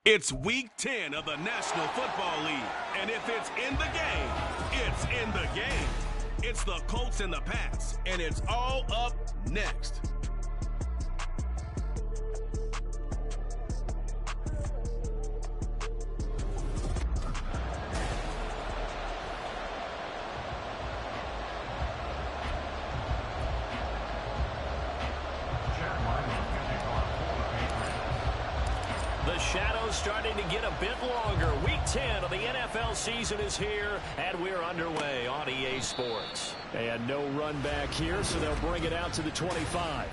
It's Week 10 of the National Football League, and if it's in the game, it's in the game. It's the Colts and the Pats, and it's all up next. The shadow's starting to get a bit longer. Week 10 of the NFL season is here, and we're underway on EA Sports. And no run back here, so they'll bring it out to the 25.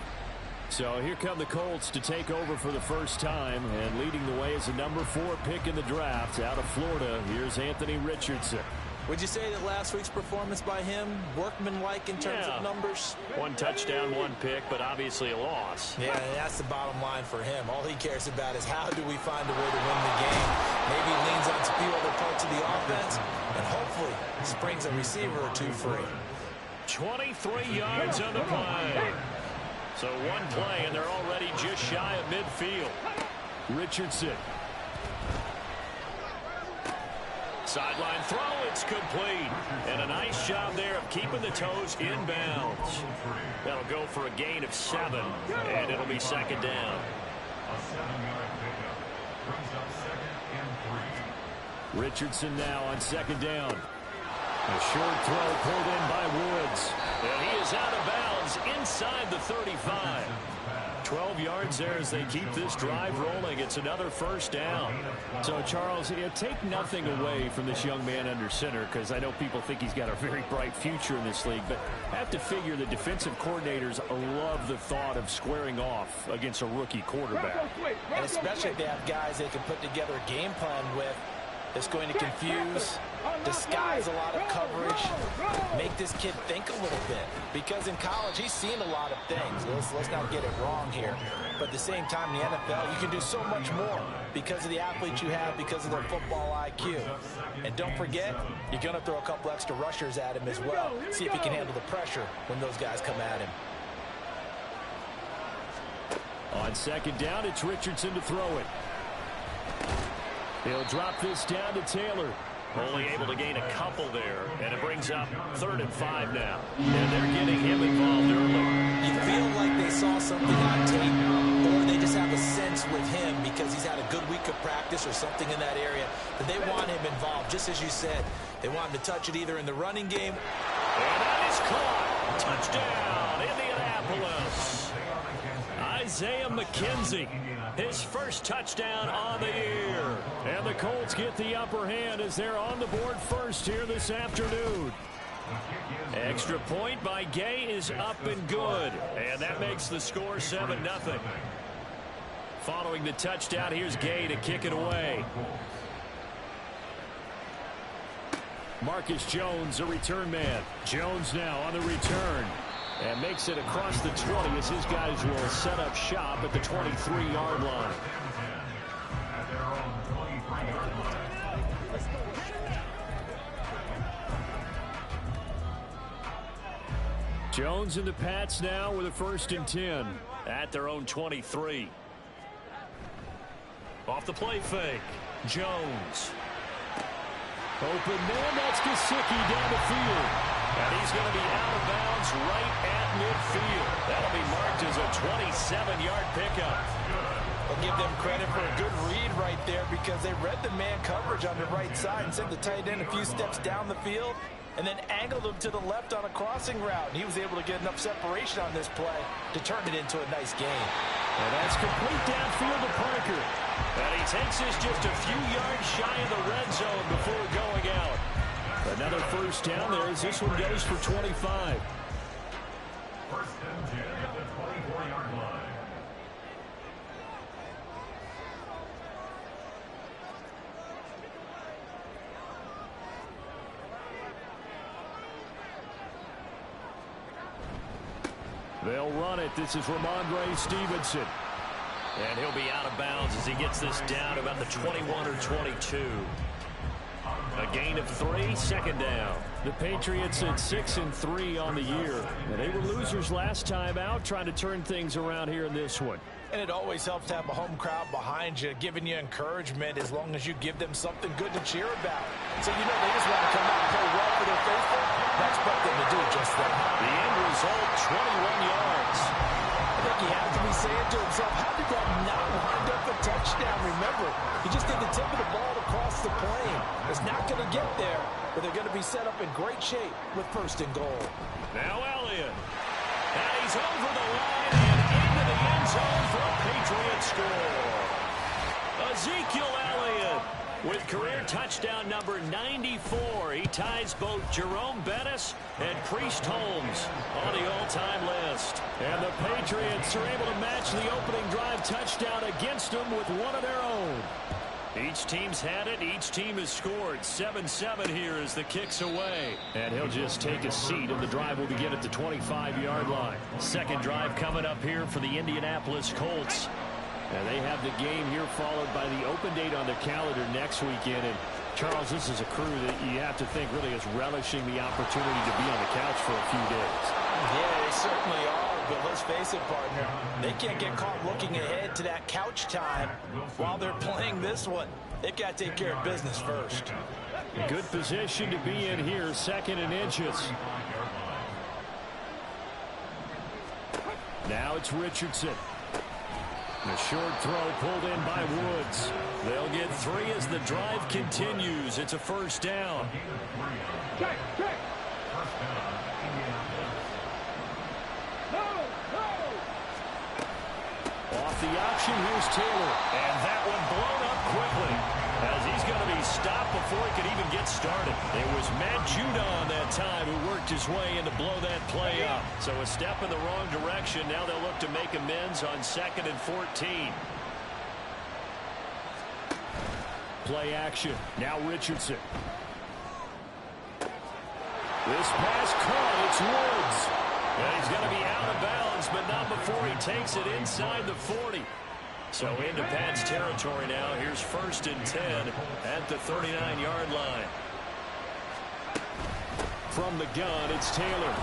So here come the Colts to take over for the first time, and leading the way is the number 4 pick in the draft out of Florida. Here's Anthony Richardson. Would you say that last week's performance by him, workmanlike in terms of numbers? 1 touchdown, 1 pick, but obviously a loss. Yeah, and that's the bottom line for him. All he cares about is how do we find a way to win the game. Maybe he leans on a few other parts of the offense, and hopefully springs a receiver or two free. 23 yards on the play. So 1 play, and they're already just shy of midfield. Richardson. Sideline throw, it's complete. And a nice job there of keeping the toes inbounds. That'll go for a gain of 7, and it'll be second down. A 7-yard pickup brings up 2nd and 3. Richardson now on second down. A short throw pulled in by Woods. And he is out of bounds inside the 35. 12 yards there as they keep this drive rolling. It's another first down. So, Charles, take nothing away from this young man under center, because I know people think he's got a very bright future in this league, but I have to figure the defensive coordinators love the thought of squaring off against a rookie quarterback. And especially if they have guys they can put together a game plan with that's going to confuse, disguise a lot of coverage, make this kid think a little bit. Because in college, he's seen a lot of things. Let's not get it wrong here. But at the same time, in the NFL, you can do so much more because of the athletes you have, because of their football IQ. And don't forget, you're going to throw a couple extra rushers at him as well. See if he can handle the pressure when those guys come at him. On second down, it's Richardson to throw it. He'll drop this down to Taylor. Only able to gain a couple there, and it brings up 3rd and 5 now. And they're getting him involved early. You feel like they saw something on tape, or they just have a sense with him because he's had a good week of practice or something in that area that they want him involved. Just as you said, they want him to touch it either in the running game. And that is caught. Touchdown, Indianapolis. Isaiah McKenzie, his first touchdown on the year. And the Colts get the upper hand as they're on the board first here this afternoon. Extra point by Gay is up and good. And that makes the score 7-0. Following the touchdown, here's Gay to kick it away. Marcus Jones, a return man. Jones now on the return. And makes it across the 20 as his guys will set up shop at the 23-yard line. Jones and the Pats now with a 1st and 10 at their own 23. Off the play fake, Jones. Open man, that's Gesicki down the field. And he's going to be out of bounds right at midfield. That'll be marked as a 27-yard pickup. I'll give them credit for a good read right there because they read the man coverage on the right side and sent the tight end a few steps down the field and then angled him to the left on a crossing route. And he was able to get enough separation on this play to turn it into a nice gain. And that's complete downfield to Parker. And he takes this just a few yards shy of the red zone before going out. Another first down there as this one goes for 25. 1st and 10 at the 24-yard line. They'll run it. This is Ramondre Stevenson. And he'll be out of bounds as he gets this down about the 21 or 22. A gain of 3, 2nd down. The Patriots at 6-3 on the year. And they were losers last time out, trying to turn things around here in this one. And it always helps to have a home crowd behind you, giving you encouragement as long as you give them something good to cheer about. So, you know, they just want to come out and play well for their faithful. I expect them to do just that. The end result, 21 yards. I think he has to be saying to himself, how did that not wind up a touchdown? Remember, he just did the tip of the ball across the plane. It's not going to get there, but they're going to be set up in great shape with 1st and goal. Now Elliott. And he's over the line and into the end zone for a Patriot score. Ezekiel Elliott with career touchdown number 94. He ties both Jerome Bettis and Priest Holmes on the all-time list. And the Patriots are able to match the opening drive touchdown against them with one of their own. Each team's had it. Each team has scored. 7-7 here as the kick's away. And he'll just take a seat, and the drive will begin at the 25-yard line. Second drive coming up here for the Indianapolis Colts. And they have the game here followed by the open date on their calendar next weekend. And, Charles, this is a crew that you have to think really is relishing the opportunity to be on the couch for a few days. Yeah, they certainly are. But let's face it, partner, they can't get caught looking ahead to that couch time while they're playing this one. They've got to take care of business first. A good position to be in here, 2nd and inches. Now it's Richardson. The short throw pulled in by Woods. They'll get 3 as the drive continues. It's a 1st down. Off the option, here's Taylor. And that one blown up quickly as he's going to be stopped before he could even get started. It was Matt Judon that time who worked his way in to blow that play up. So a step in the wrong direction. Now they'll look to make amends on 2nd and 14. Play action. Now Richardson. This pass caught. It's Woods. And he's going to be out of bounds, but not before he takes it inside the 40. So into Pat's territory now. Here's 1st and 10 at the 39-yard line. From the gun, it's Taylor.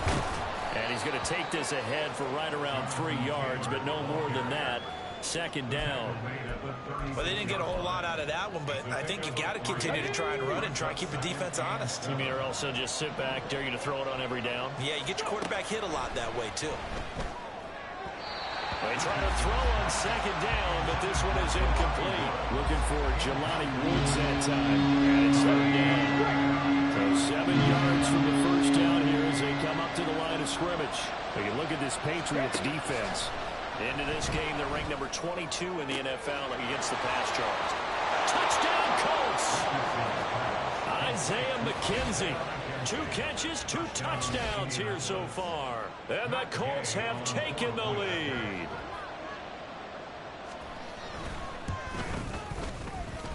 And he's going to take this ahead for right around 3 yards, but no more than that. 2nd down. Well, they didn't get a whole lot out of that one, but I think you've got to continue to try and run and try and keep the defense honest. You mean or also just sit back, dare you to throw it on every down? Yeah, you get your quarterback hit a lot that way, too. They try to throw on 2nd down, but this one is incomplete. Looking for Jelani Woods that time. And it's 3rd down. So 7 yards from the 1st down here as they come up to the line of scrimmage. They can look at this Patriots defense. Into this game, they're ranked number 22 in the NFL against the pass charge. Touchdown, Colts! Isaiah McKenzie. 2 catches, 2 touchdowns here so far. And the Colts have taken the lead.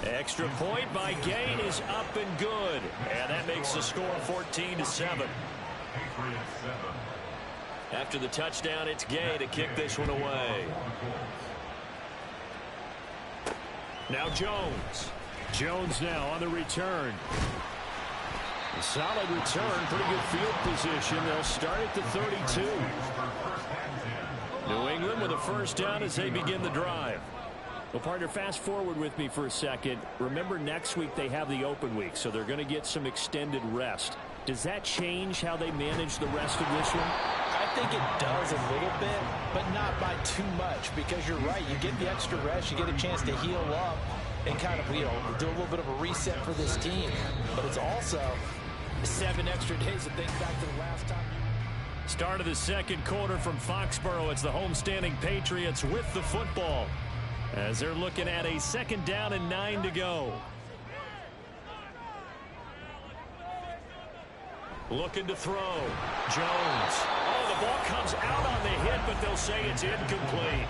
Extra point by Gain is up and good. And that makes the score 14-7. After the touchdown, it's Gay to kick this one away. Now Jones. Jones now on the return. A solid return, pretty good field position. They'll start at the 32. New England with a 1st down as they begin the drive. Well, partner, fast forward with me for a second. Remember, next week they have the open week, so they're going to get some extended rest. Does that change how they manage the rest of this one? I think it does a little bit, but not by too much, because you're right. You get the extra rest. You get a chance to heal up and kind of, you know, do a little bit of a reset for this team. But it's also 7 extra days to think back to the last time. Start of the 2nd quarter from Foxborough. It's the homestanding Patriots with the football as they're looking at a 2nd down and 9 to go. Looking to throw. Jones. Oh, the ball comes out on the hit, but they'll say it's incomplete.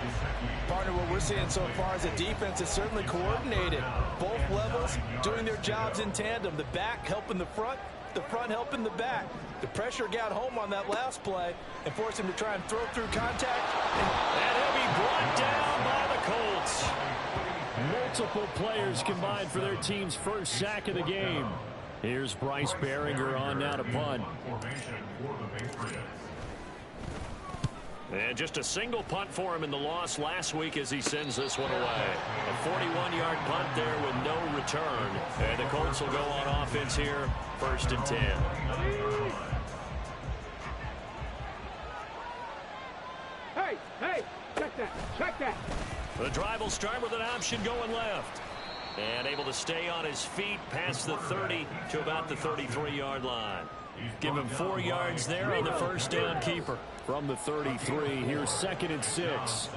Partner, what we're seeing so far is a defense is certainly coordinated. Both levels doing their jobs in tandem. The back helping the front helping the back. The pressure got home on that last play and forced him to try and throw through contact. And he'll be brought down by the Colts. Multiple players combined for their team's 1st sack of the game. Here's Bryce Behringer on now to punt. And just a single punt for him in the loss last week as he sends this one away. A 41-yard punt there with no return. And the Colts will go on offense here, 1st and 10. Hey, check that. The drive will start with an option going left. And able to stay on his feet past the 30 to about the 33-yard line. Give him 4 yards there on the first down keeper. From the 33, here's 2nd and 6.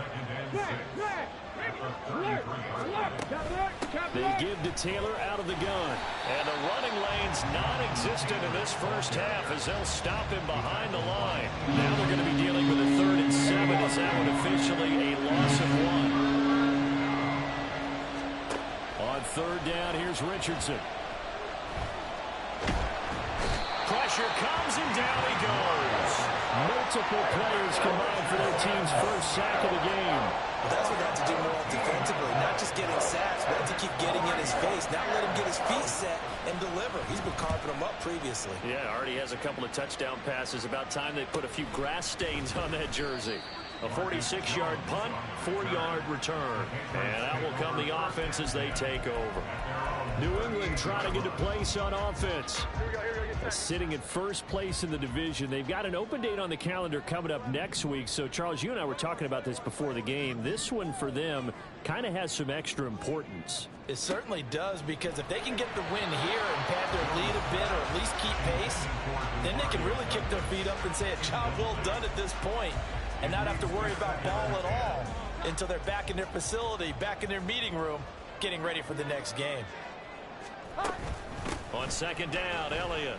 They give to Taylor out of the gun. And the running lane's non-existent in this first half as they'll stop him behind the line. Now they're going to be dealing with a 3rd and 7 as that one officially a loss of 1. On 3rd down, here's Richardson. Pressure comes and down he goes. Multiple players combined for their team's first sack of the game. Well, that's what they have to do more defensively. Not just getting sacks, but to keep getting in his face. Not let him get his feet set and deliver. He's been carving them up previously. Yeah, already has a couple of touchdown passes. About time they put a few grass stains on that jersey. A 46-yard punt, 4-yard return. And that will come the offense as they take over. New England trying to get a place on offense. Sitting in first place in the division. They've got an open date on the calendar coming up next week. So, Charles, you and I were talking about this before the game. This one for them kind of has some extra importance. It certainly does, because if they can get the win here and pad their lead a bit or at least keep pace, then they can really kick their feet up and say a job well done at this point and not have to worry about ball at all until they're back in their facility, back in their meeting room, getting ready for the next game. On 2nd down, Elliott.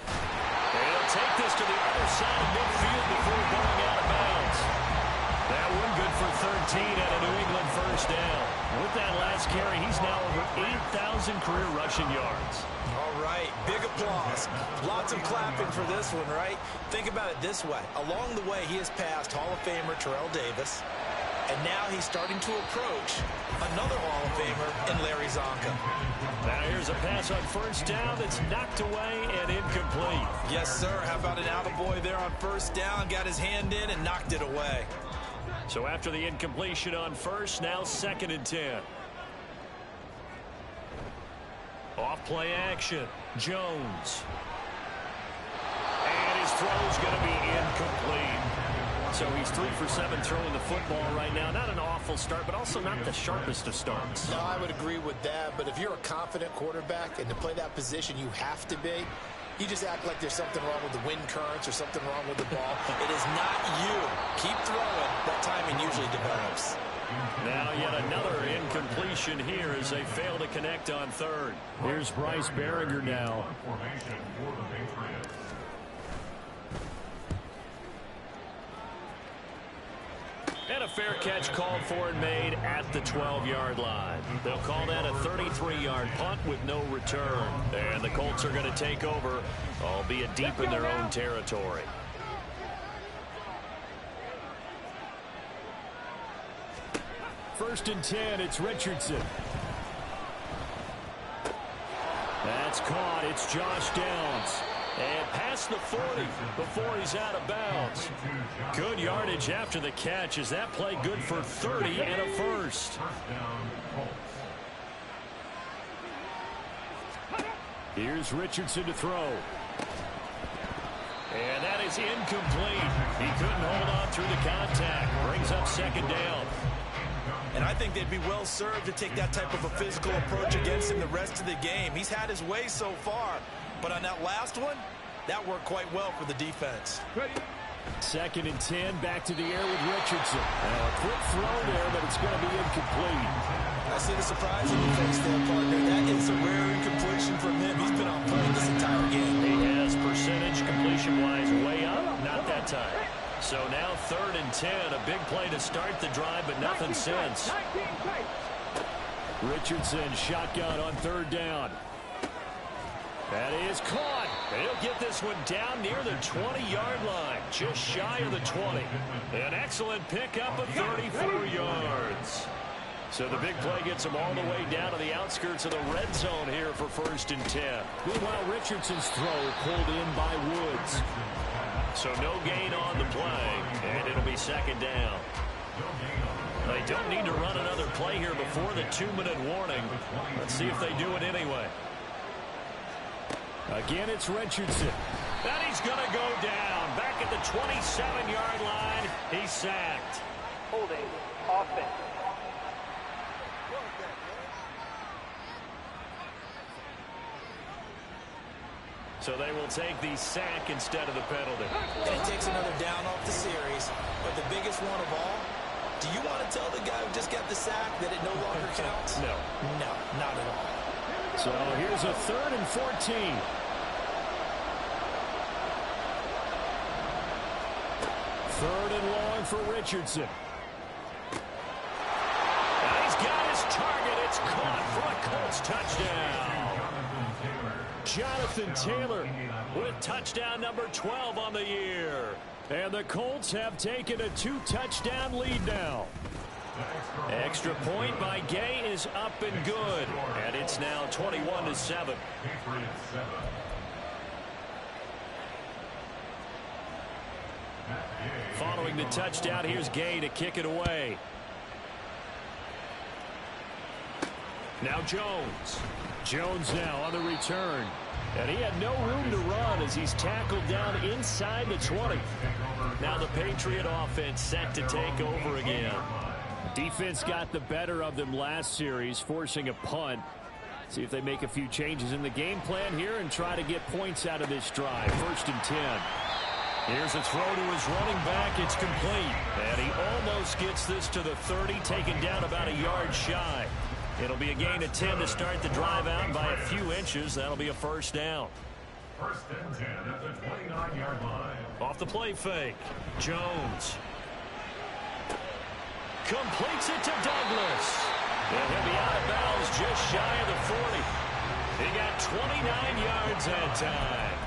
They'll take this to the other side of midfield before going out of bounds. That one good for 13 and a New England first down. With that last carry, he's now over 8,000 career rushing yards. All right, big applause. Lots of clapping for this one, right? Think about it this way. Along the way, he has passed Hall of Famer Terrell Davis, and now he's starting to approach another Hall of Famer in Larry Zonka. Now here's a pass on first down that's knocked away and incomplete. Yes, sir. How about an attaboy there on first down? Got his hand in and knocked it away. So after the incompletion on first, now 2nd and 10. Off play action. Jones. And his throw's going to be incomplete. So he's 3 for 7 throwing the football right now. Not an awful start, but also not the sharpest of starts. No, I would agree with that. But if you're a confident quarterback and to play that position you have to be, you just act like there's something wrong with the wind currents or something wrong with the ball. It is not you. Keep throwing. That timing usually develops. Now yet another incompletion here as they fail to connect on 3rd. Here's Bryce Behringer now. And a fair catch called for and made at the 12-yard line. They'll call that a 33-yard punt with no return. And the Colts are going to take over, albeit deep in their own territory. First and 10, it's Richardson. That's caught. It's Josh Downs. And past the 40 before he's out of bounds. Good yardage after the catch. Is that play good for 30 and a first? Here's Richardson to throw. And that is incomplete. He couldn't hold on through the contact. Brings up 2nd down. And I think they'd be well served to take that type of a physical approach against him the rest of the game. He's had his way so far. But on that last one, that worked quite well for the defense. 2nd and 10, back to the air with Richardson. A quick throw there, but it's going to be incomplete. I see the surprise in your face there, partner. That is a rare incompletion from him. He's been on point this entire game. He has percentage completion-wise way up, not that time. So now 3rd and 10, a big play to start the drive, but nothing since. Richardson shotgun on 3rd down. That is caught. They'll get this one down near the 20-yard line, just shy of the 20. An excellent pickup of 34 yards. So the big play gets him all the way down to the outskirts of the red zone here for 1st and 10. Meanwhile, Richardson's throw pulled in by Woods. So no gain on the play, and it'll be 2nd down. They don't need to run another play here before the 2-minute warning. Let's see if they do it anyway. Again, it's Richardson. And he's going to go down. Back at the 27-yard line, he's sacked. Holding offense. So they will take the sack instead of the penalty. And it takes another down off the series. But the biggest one of all, do you want to tell the guy who just got the sack that it no longer counts? No. No, not at all. So here's a 3rd and 14. Third and long for Richardson. And he's got his target. It's caught for a Colts touchdown. Jonathan Taylor With touchdown number 12 on the year. And the Colts have taken a 2-touchdown lead now. Extra point by Gay is up and good. And it's now 21-7. Following the touchdown, here's Gay to kick it away. Now Jones. Jones now on the return. And he had no room to run as he's tackled down inside the 20. Now the Patriot offense set to take over again. Defense got the better of them last series, forcing a punt. See if they make a few changes in the game plan here and try to get points out of this drive. 1st and 10. Here's a throw to his running back. It's complete. And he almost gets this to the 30, taken down about a yard shy. It'll be a gain of 10 to start the drive out by a few inches. That'll be a 1st down. 1st and 10 at the 29-yard line. Off the play fake. Jones completes it to Douglas. And he'll be out of bounds just shy of the 40. He got 29 yards that time.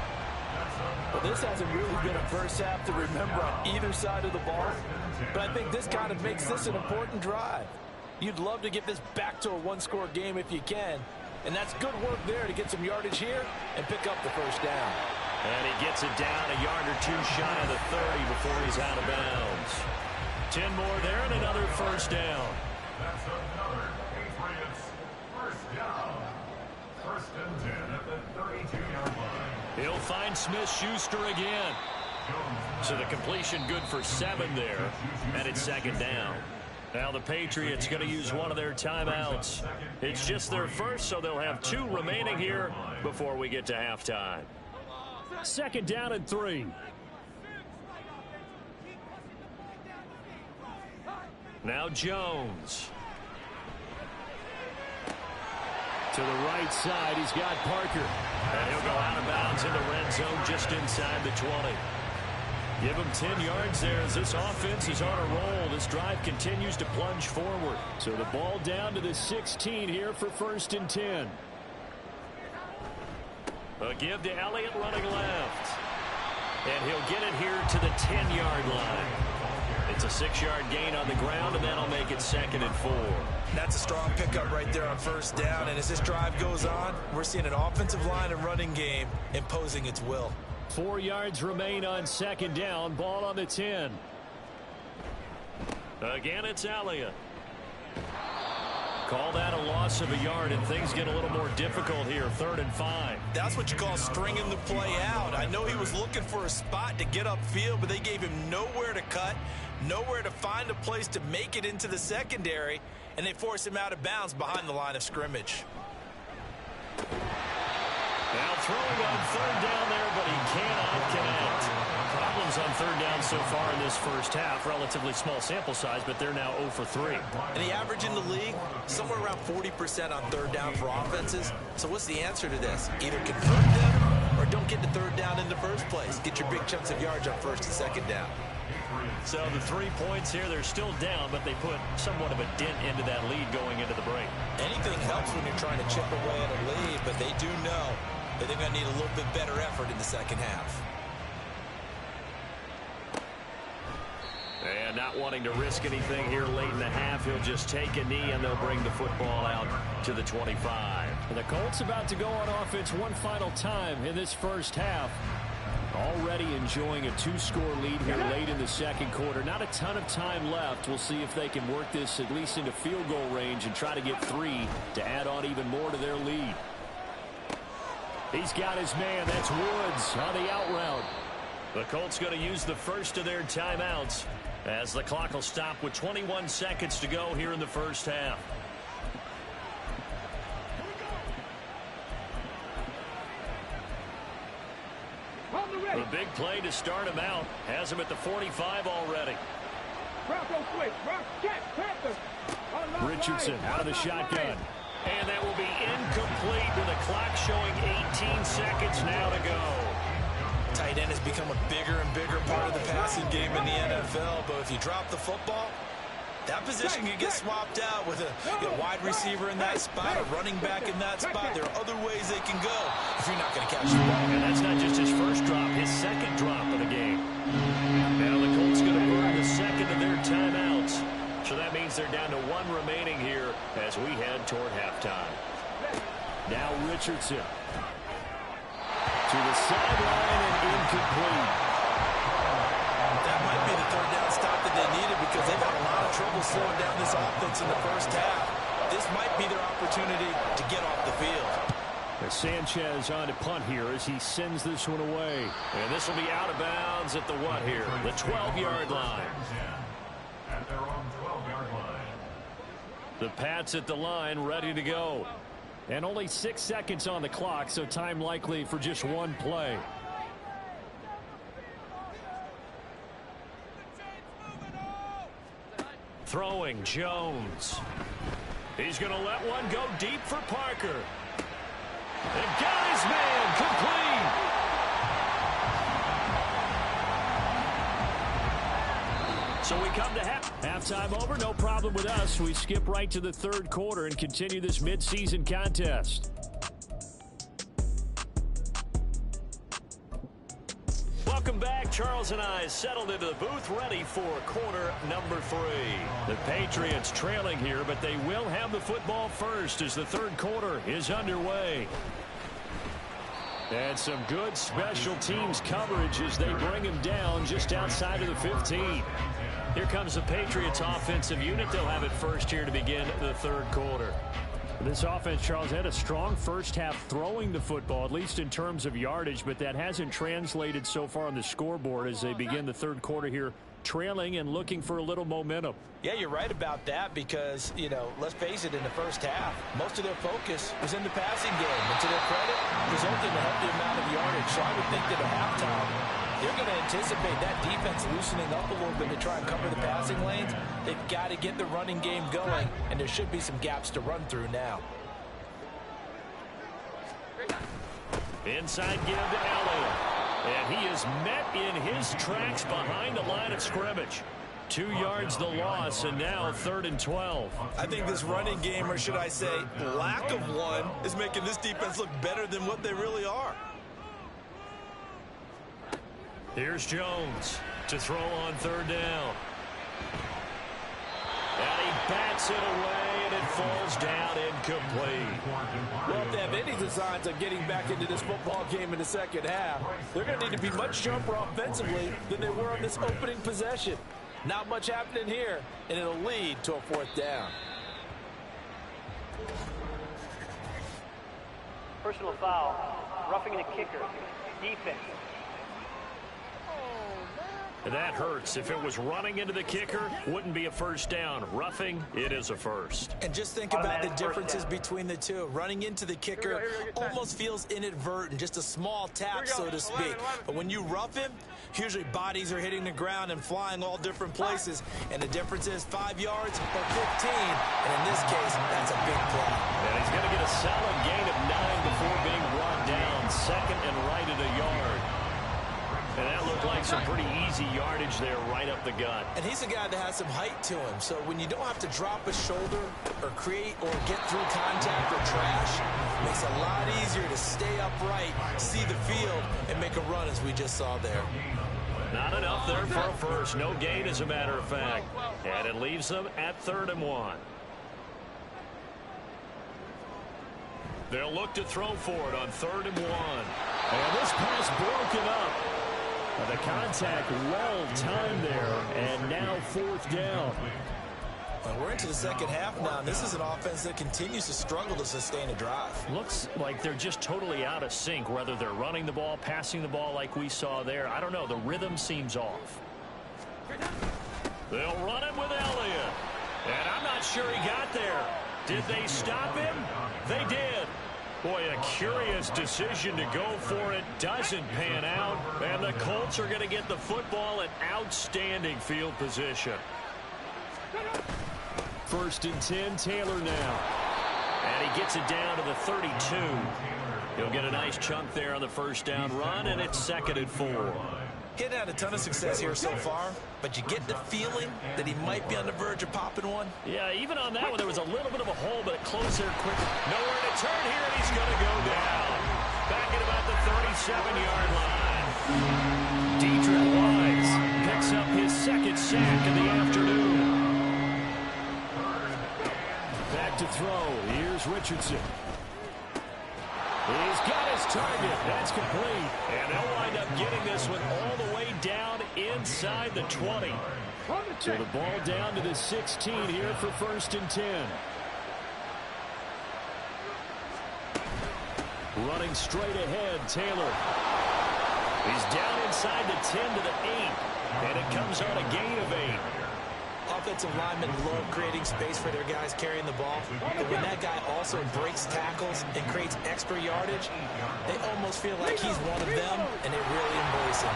Well, this hasn't really been a first half to remember on either side of the ball. But I think this kind of makes this an important drive. You'd love to get this back to a one-score game if you can. And that's good work there to get some yardage here and pick up the 1st down. And he gets it down a yard or two shy of the 30 before he's out of bounds. 10 more there and another 1st down. That's another Patriots 1st down. 1st and 10 at the 32-yard line. He'll find Smith-Schuster again. So the completion good for 7 there. And it's 2nd down. Now the Patriots going to use one of their timeouts. It's just their first, so they'll have 2 remaining here before we get to halftime. 2nd down and 3. Now Jones. To the right side, he's got Parker. And he'll go out of bounds in the red zone just inside the 20. Give him 10 yards there as this offense is on a roll. This drive continues to plunge forward. So the ball down to the 16 here for 1st and 10. A give to Elliott running left. And he'll get it here to the 10-yard line. It's a 6-yard gain on the ground, and that'll make it 2nd and 4. That's a strong pickup right there on 1st down. And as this drive goes on, we're seeing an offensive line and running game imposing its will. 4 yards remain on 2nd down. Ball on the 10. Again, it's Elliott. Call that a loss of a yard, and things get a little more difficult here. 3rd and 5. That's what you call stringing the play out. I know he was looking for a spot to get upfield, but they gave him nowhere to cut, nowhere to find a place to make it into the secondary, and they forced him out of bounds behind the line of scrimmage. Now throwing on 3rd down there, but he cannot connect. Problems on 3rd down so far in this first half. Relatively small sample size, but they're now 0 for 3. And the average in the league, somewhere around 40% on 3rd down for offenses. So what's the answer to this? Either convert them or don't get to 3rd down in the first place. Get your big chunks of yards on 1st and 2nd down. So the 3 points here, they're still down, but they put somewhat of a dent into that lead going into the break. Anything helps when you're trying to chip away at a lead, but they do know that they're going to need a little bit better effort in the second half. And not wanting to risk anything here late in the half, he'll just take a knee and they'll bring the football out to the 25. And the Colts about to go on offense one final time in this first half. Already enjoying a 2-score lead here late in the second quarter. Not a ton of time left. We'll see if they can work this at least into field goal range and try to get 3 to add on even more to their lead. He's got his man. That's Woods on the out route. The Colts going to use the first of their timeouts as the clock will stop with 21 seconds to go here in the first half. The big play to start him out. Has him at the 45 already. Richardson out of the shotgun. And that will be incomplete with the clock showing 18 seconds now to go. Tight end has become a bigger and bigger part of the passing game in the NFL, but if you drop the football, that position can get swapped out with a wide receiver in that spot, a running back in that spot. There are other ways they can go if you're not going to catch the ball. And that's not just his first drop, his second drop of the game. Now the Colts going to burn the second of their timeouts. So that means they're down to 1 remaining here as we head toward halftime. Now Richardson. To the sideline and incomplete. That might be the third down stop that they needed because they've had a lot of trouble slowing down this offense in the first half. This might be their opportunity to get off the field. Sanchez on to punt here as he sends this one away. And this will be out of bounds at the what here? The 12-yard line. At their own 12-yard line. The Pats at the line ready to go. And only 6 seconds on the clock, so time likely for just one play. Throwing Jones. He's going to let one go deep for Parker. And got his man complete. So we come to halftime over, no problem with us. We skip right to the third quarter and continue this midseason contest. Welcome back. Charles and I settled into the booth ready for quarter number 3. The Patriots trailing here, but they will have the football first as the third quarter is underway. And some good special teams coverage as they bring him down just outside of the 15. Here comes the Patriots offensive unit. They'll have it first here to begin the third quarter. This offense, Charles, had a strong first half throwing the football, at least in terms of yardage, but that hasn't translated so far on the scoreboard as they begin the third quarter here, trailing and looking for a little momentum. Yeah, you're right about that because, let's face it, in the first half, most of their focus was in the passing game. And to their credit, resulted in a healthy amount of yardage. So I would think that at halftime, they're going to anticipate that defense loosening up a little bit to try and cover the passing lanes. They've got to get the running game going, and there should be some gaps to run through now. Inside give to Elliott. And he is met in his tracks behind the line of scrimmage. 2 yards the loss, and now 3rd and 12. I think this running game, or should I say lack of one, is making this defense look better than what they really are. Here's Jones to throw on 3rd down. And he bats it away, and it falls down incomplete. Well, if they have any designs of getting back into this football game in the second half, they're going to need to be much sharper offensively than they were on this opening possession. Not much happening here, and it'll lead to a 4th down. Personal foul, roughing the kicker, defense. That hurts. If it was running into the kicker, wouldn't be a first down. Roughing, it is a first. And just think about the differences between the two. Running into the kicker almost feels inadvertent, just a small tap, so to speak. But when you rough him, usually bodies are hitting the ground and flying all different places. And the difference is 5 yards or 15. And in this case, that's a big play. And he's going to get a solid gain of 9 before being brought down. 2nd and right at a yard. And that looked like some pretty easy yardage there right up the gut. And he's a guy that has some height to him. So when you don't have to drop a shoulder or create or get through contact or trash, it makes it a lot easier to stay upright, see the field, and make a run as we just saw there. Not enough there for a first. No gain, as a matter of fact. And it leaves them at 3rd and 1. They'll look to throw for it on 3rd and 1. And this pass broken up. The contact well timed there. And now 4th down. Well, we're into the second half now, and this is an offense that continues to struggle to sustain a drive. Looks like they're just totally out of sync, whether they're running the ball, passing the ball like we saw there. I don't know. The rhythm seems off. They'll run it with Elliott. And I'm not sure he got there. Did they stop him? They did. Boy, a curious decision to go for it. Doesn't pan out. And the Colts are going to get the football in outstanding field position. 1st and 10, Taylor now. And he gets it down to the 32. He'll get a nice chunk there on the 1st down run, and it's 2nd and 4. He hadn't had a ton of success here so far, but you get the feeling that he might be on the verge of popping one. Yeah, even on that one, there was a little bit of a hole, but it closed there quick. Nowhere to turn here, and he's going to go down. Back at about the 37-yard line. Dedrick Wise picks up his 2nd sack of the afternoon. Back to throw. Here's Richardson. He's got his target. That's complete. And they'll wind up getting this one all the way down inside the 20. So the ball down to the 16 here for 1st and 10. Running straight ahead, Taylor. He's down inside the 10 to the 8. And it comes on a gain of 8. Offensive linemen love creating space for their guys carrying the ball, but when that guy also breaks tackles and creates extra yardage, they almost feel like he's one of them, and they really embrace him.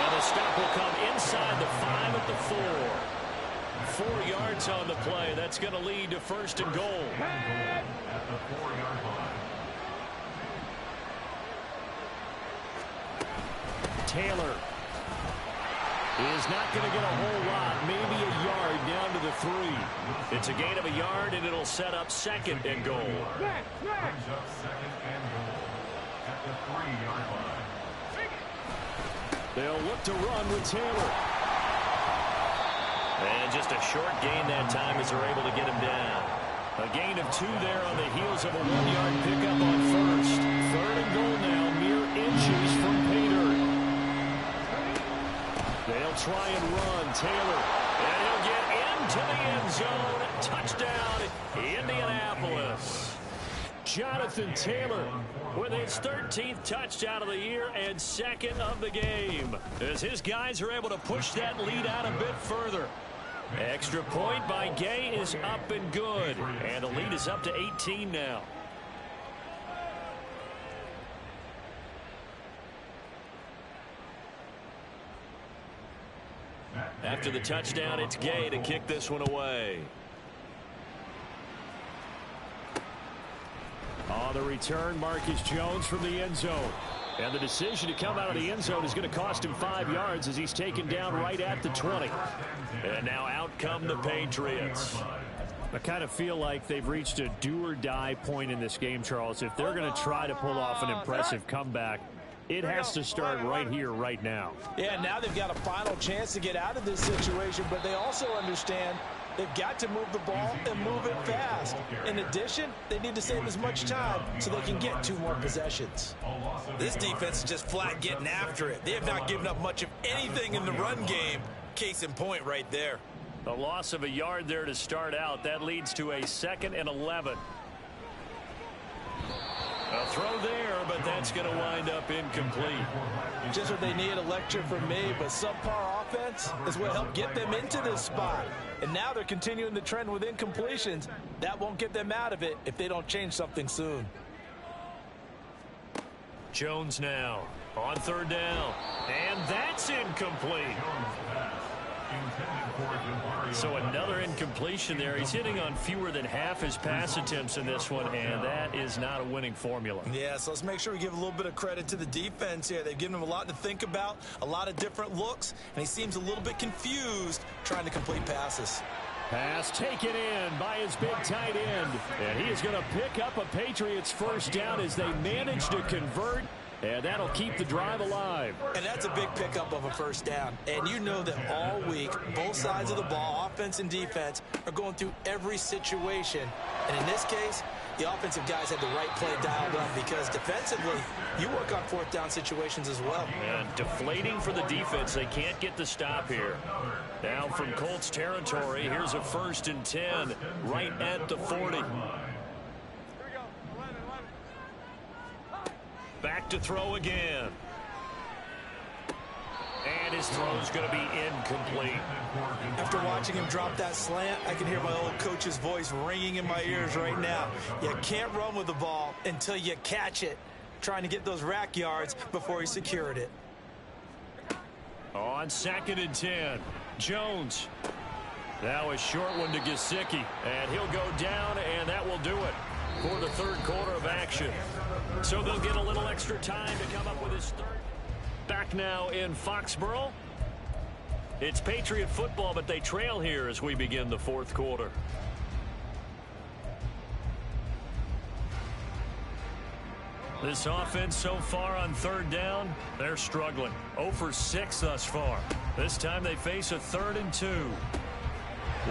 And the stop will come inside the 5 at the 4. 4 yards on the play. That's going to lead to 1st and goal. At the 4-yard line. Taylor is not going to get a whole lot, maybe a yard down to the 3. It's a gain of a yard, and it'll set up 2nd and goal. Brings up 2nd and goal at the 3-yard line. They'll look to run with Taylor. And just a short gain that time as they're able to get him down. A gain of 2 there on the heels of a 1-yard pickup on 1st. 3rd and goal now, mere inches from pay dirt. They'll try and run. Taylor. And he'll get into the end zone. Touchdown, Indianapolis. Jonathan Taylor with his 13th touchdown of the year and 2nd of the game, as his guys are able to push that lead out a bit further. Extra point by Gay is up and good, and the lead is up to 18 now. After the touchdown, it's Gay to kick this one away. On the return, Marcus Jones from the end zone. And the decision to come out of the end zone is going to cost him 5 yards as he's taken down right at the 20. And now out come the Patriots. I kind of feel like they've reached a do-or-die point in this game, Charles. If they're going to try to pull off an impressive comeback, it has to start right here, right now. Yeah, now they've got a final chance to get out of this situation, but they also understand they've got to move the ball and move it fast. In addition, they need to save as much time so they can get 2 more possessions. This defense is just flat getting after it. They have not given up much of anything in the run game. Case in point right there. A loss of a yard there to start out. That leads to a 2nd and 11. A throw there, but that's going to wind up incomplete. Just what they need, a lecture from me, but subpar offense is what helped get them into this spot. And now they're continuing the trend with incompletions. That won't get them out of it if they don't change something soon. Jones now on 3rd down, and that's incomplete. So another incompletion there. He's hitting on fewer than half his pass attempts in this one, and that is not a winning formula. Yeah, so let's make sure we give a little bit of credit to the defense here. They've given him a lot to think about, a lot of different looks, and he seems a little bit confused trying to complete passes. Pass taken in by his big tight end. And he is going to pick up a Patriots 1st down as they manage to convert And that'll keep the drive alive. And that's a big pickup of a first down. And you know that all week, both sides of the ball, offense and defense, are going through every situation. And in this case, the offensive guys had the right play dialed up because defensively, you work on fourth down situations as well. And deflating for the defense. They can't get the stop here. Now from Colts territory, here's a 1st and 10 right at the 40. Back to throw again. And his throw's going to be incomplete. After watching him drop that slant, I can hear my old coach's voice ringing in my ears right now. You can't run with the ball until you catch it, trying to get those rack yards before he secured it. On 2nd and 10, Jones. Now a short one to Gesicki, and he'll go down, and that will do it for the 3rd quarter of action. So they'll get a little extra time to come up with his 3rd. Back now in Foxborough. It's Patriot football, but they trail here as we begin the 4th quarter. This offense so far on 3rd down, they're struggling. 0 for 6 thus far. This time they face a 3rd and 2.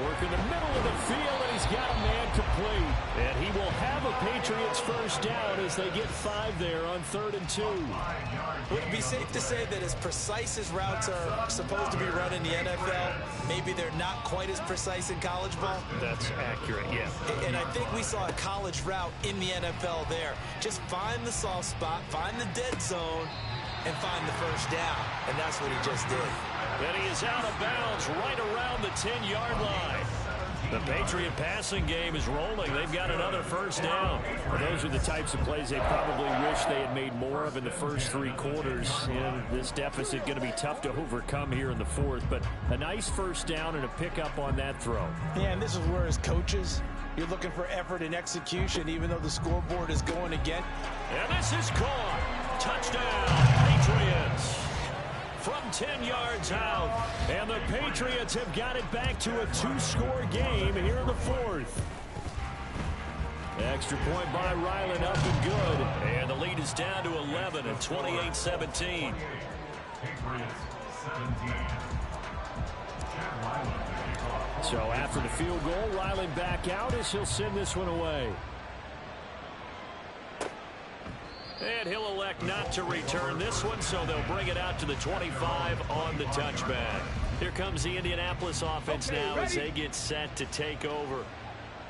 Work in the middle of the field, and he's got a man complete. And he will have a Patriots first down as they get 5 there on 3rd and 2. Would it be safe to say that as precise as routes are supposed to be run in the NFL, maybe they're not quite as precise in college ball? That's accurate, yeah. And I think we saw a college route in the NFL there. Just find the soft spot, find the dead zone, and find the first down. And that's what he just did. And he is out of bounds right around the 10-yard line. The Patriot passing game is rolling. They've got another first down. Well, those are the types of plays they probably wish they had made more of in the first 3 quarters. And this deficit going to be tough to overcome here in the 4th. But a nice first down and a pickup on that throw. Yeah, and this is where as coaches, you're looking for effort and execution, even though the scoreboard is going again. And this is caught. Touchdown, Patriots. From 10 yards out, and the Patriots have got it back to a 2-score game here in the 4th. Extra point by Ryland up and good, and the lead is down to 11 at 28-17. So after the field goal, Ryland back out as he'll send this one away. And he'll elect not to return this one, so they'll bring it out to the 25 on the touchback. Here comes the Indianapolis offense now as they get set to take over.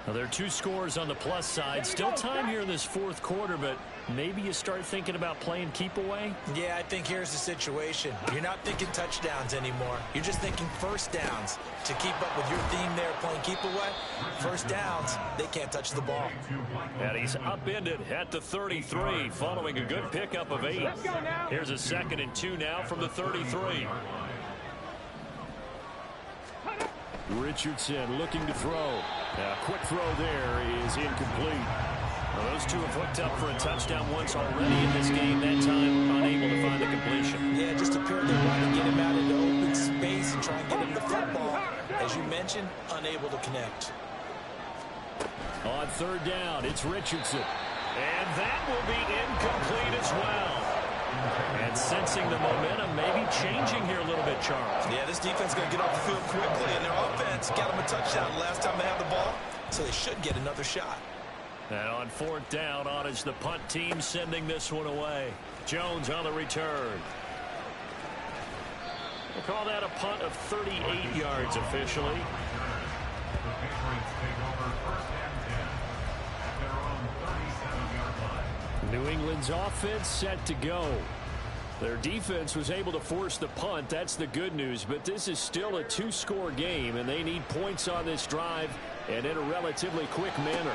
Now, there are 2 scores on the plus side. Still time here in this 4th quarter, but maybe you start thinking about playing keep away? Yeah, I think here's the situation. You're not thinking touchdowns anymore. You're just thinking first downs. To keep up with your theme there, playing keep away, first downs, they can't touch the ball. And he's upended at the 33 following a good pickup of 8. Here's a 2nd and 2 now from the 33. Richardson looking to throw. A quick throw there is incomplete. Well, those two have hooked up for a touchdown once already in this game. That time unable to find the completion. Yeah, just appeared they wanted to get him out into open space and try and get him the football. As you mentioned, unable to connect. On 3rd down, it's Richardson. And that will be incomplete as well. And sensing the momentum maybe changing here a little bit, Charles. Yeah, this defense is going to get off the field quickly, and their offense got them a touchdown last time they had the ball, so they should get another shot. And on 4th down, on is the punt team sending this one away. Jones on the return. We'll call that a punt of 38 yards officially. New England's offense set to go. Their defense was able to force the punt. That's the good news. But this is still a 2-score game, and they need points on this drive and in a relatively quick manner.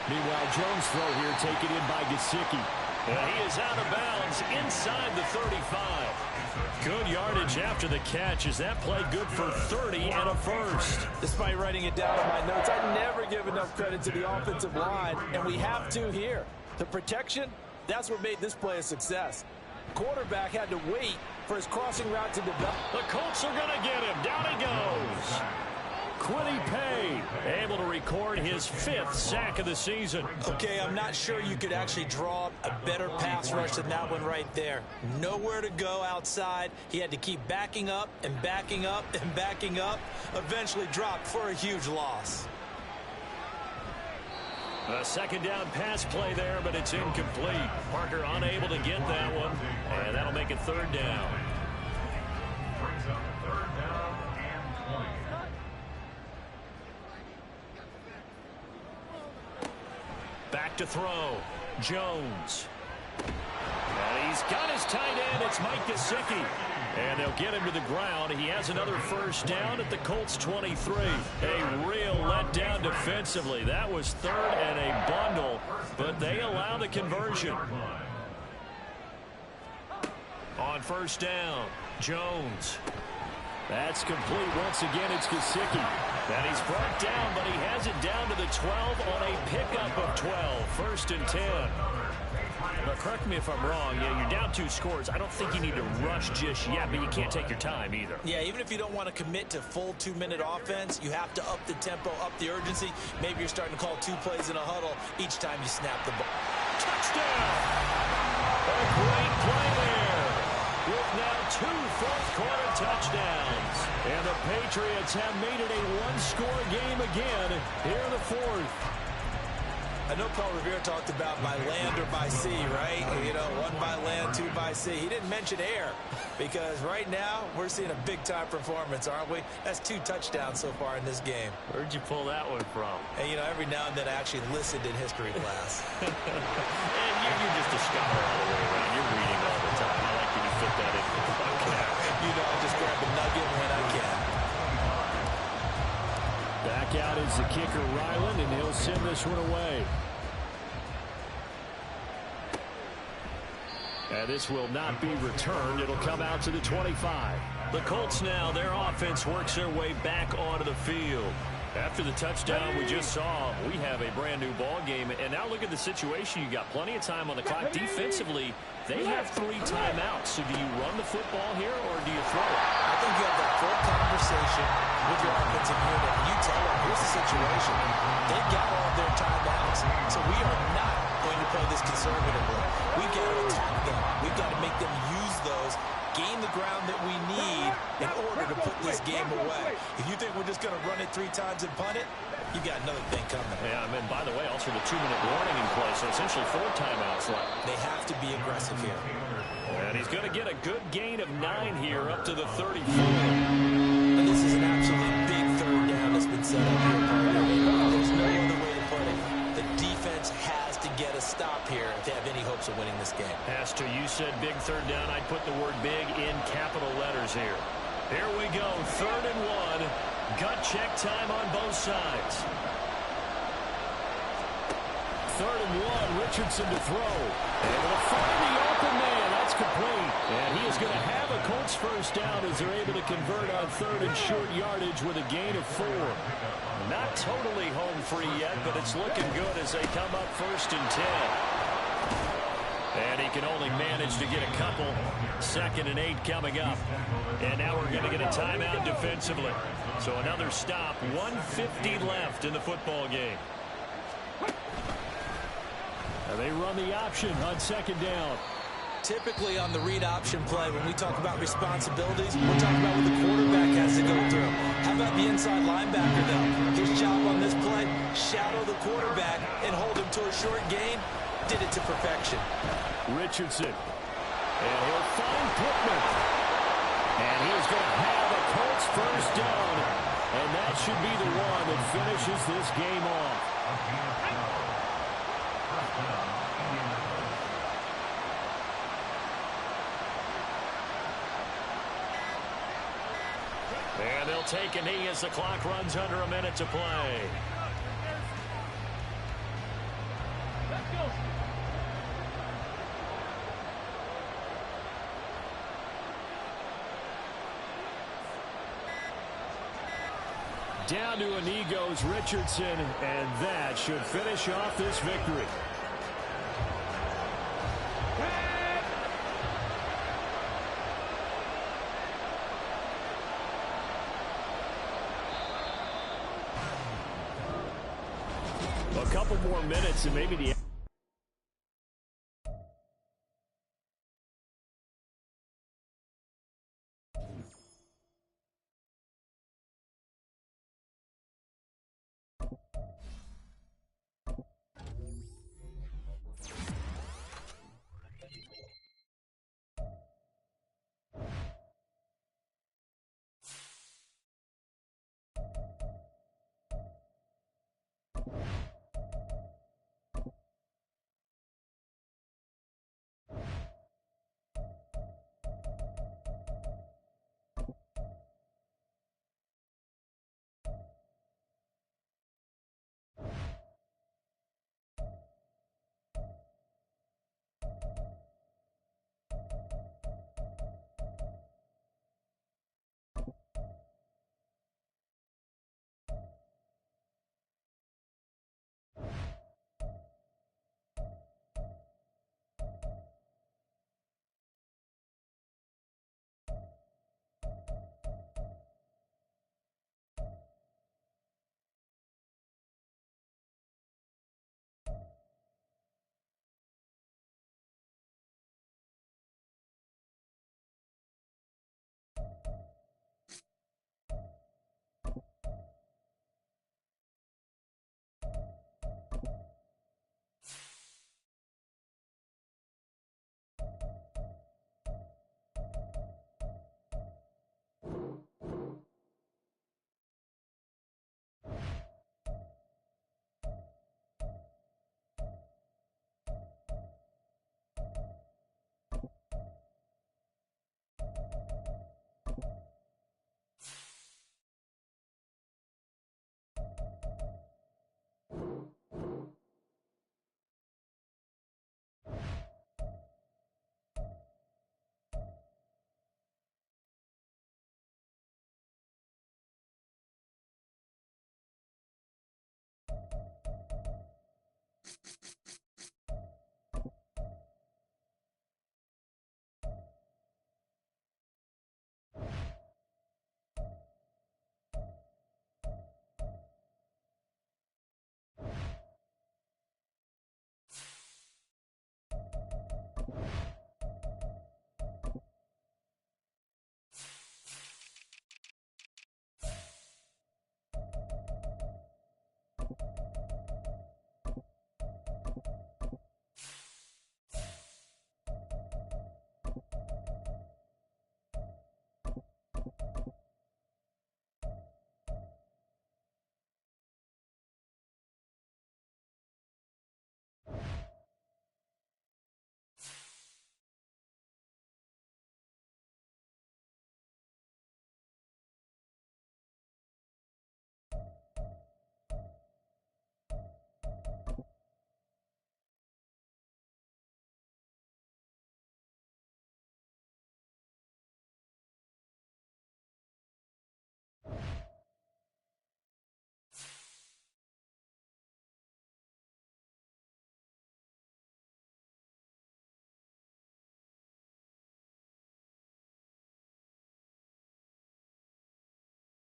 Meanwhile, Jones' throw here taken in by Gesicki. And he is out of bounds inside the 35. Good yardage after the catch as that play good for 30 and a first. Despite writing it down in my notes, I never give enough credit to the offensive line, and we have to here. The protection, that's what made this play a success. Quarterback had to wait for his crossing route to develop. The Colts are going to get him. Down he goes. Kwity Paye, able to record his 5th sack of the season. Okay, I'm not sure you could actually draw a better pass rush than that one right there. Nowhere to go outside. He had to keep backing up and backing up and backing up. Eventually dropped for a huge loss. A second down pass play there, but it's incomplete. Parker unable to get that one, and that'll make it 3rd down. Brings up 3rd down and 20. Back to throw. Jones. And he's got his tight end. It's Mike Gesicki. And they'll get him to the ground. He has another 1st down at the Colts 23. A real letdown defensively. That was 3rd and a bundle, but they allow the conversion. On 1st down, Jones. That's complete. Once again, it's Gesicki. And he's brought down, but he has it down to the 12 on a pickup of 12. 1st and 10. But correct me if I'm wrong. Yeah, you're down 2 scores. I don't think you need to rush just yet, but you can't take your time either. Yeah, even if you don't want to commit to full 2-minute offense, you have to up the tempo, up the urgency. Maybe you're starting to call 2 plays in a huddle each time you snap the ball. Touchdown! A great play there. With now 2 fourth-quarter touchdowns. And the Patriots have made it a 1-score game again here in the 4th. I know Paul Revere talked about by land or by sea, right? You know, 1 by land, 2 by sea. He didn't mention air because right now we're seeing a big-time performance, aren't we? That's 2 touchdowns so far in this game. Where'd you pull that one from? And, you know, every now and then I actually listened in history class. And you're just a scholar all the way around. You're reading all the time. I like when you fit that in. You know, I just grab a nugget when I can. Back out is the kicker, Ryland, and he'll send this one away. And this will not be returned. It'll come out to the 25. The Colts now, their offense works their way back onto the field. After the touchdown we just saw, we have a brand new ball game. And now look at the situation. You got plenty of time on the clock. Defensively, they have 3 timeouts. So do you run the football here or do you throw it? I think you have that full conversation with your offensive unit. And you tell them, here's the situation. They got all their timeouts. So we are not going to play this conservatively. We've got to attack them. We've got to make them use those, gain the ground that we need in order to put this game away. If you think we're just going to run it 3 times and punt it, you got another thing coming. Yeah, I mean, by the way, also the 2-minute warning in play, so essentially 4 timeouts left. They have to be aggressive here. And he's going to get a good gain of 9 here up to the 34. And this is an absolutely big 3rd down that's been set up here, partner. There's no other way to put it. The defense has to get a stop here if they have any hopes of winning this game. Pastor, you said big 3rd down. I'd put the word big in capital letters here. Here we go, 3rd and 1. Gut check time on both sides. 3rd and 1, Richardson to throw. Able to find the open man. That's complete. And he is going to have a Colts 1st down as they're able to convert on 3rd and short yardage with a gain of 4. Not totally home free yet, but it's looking good as they come up 1st and 10. And he can only manage to get a couple. 2nd and 8 coming up. And now we're going to get a timeout defensively. So another stop. 1:50 left in the football game. And they run the option on 2nd down. Typically on the read option play, when we talk about responsibilities, we're talking about what the quarterback has to go through. How about the inside linebacker, though? His job on this play, shadow the quarterback and hold him to a short gain. Did it to perfection. Richardson. And he'll find Pittman. And he is going to have a Colts 1st down. And that should be the one that finishes this game off. And they'll take a knee as the clock runs under a minute to play. Down to a knee goes Richardson, and that should finish off this victory. couple more minutes and maybe the